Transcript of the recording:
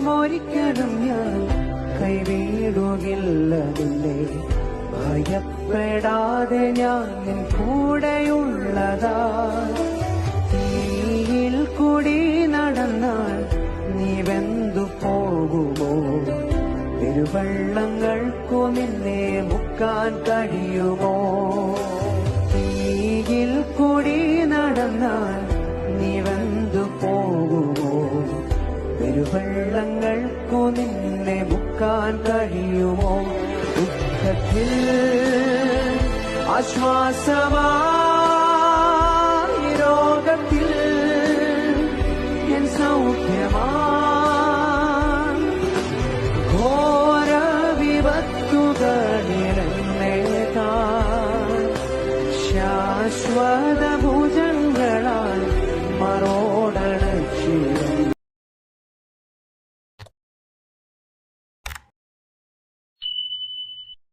ഒരിക്കലും ഞാൻ കൈവിടുകില്ല നിന്നെ. ഭയപ്പെടാതെ ഞാൻ നിൻ കൂടെയുള്ളതാ. തീയിൽ കൂടി നടന്നാൽ നീ വെന്തു പോകുമോ? പെരുവെള്ളങ്ങൾക്കു നിന്നെ മുക്കാൻ കഴിയുമോ? തീയിൽ കൂടി നടന്നാൽ നീ വെന്തു പോകുമോ? പെരുവെള്ളങ്ങൾക്കു നിന്നെ മുക്കാൻ കഴിയുമോ? ദുഃഖത്തിൽ ആശ്വാസമായി, രോഗത്തിൽ എൻ സൗഖ്യമായി.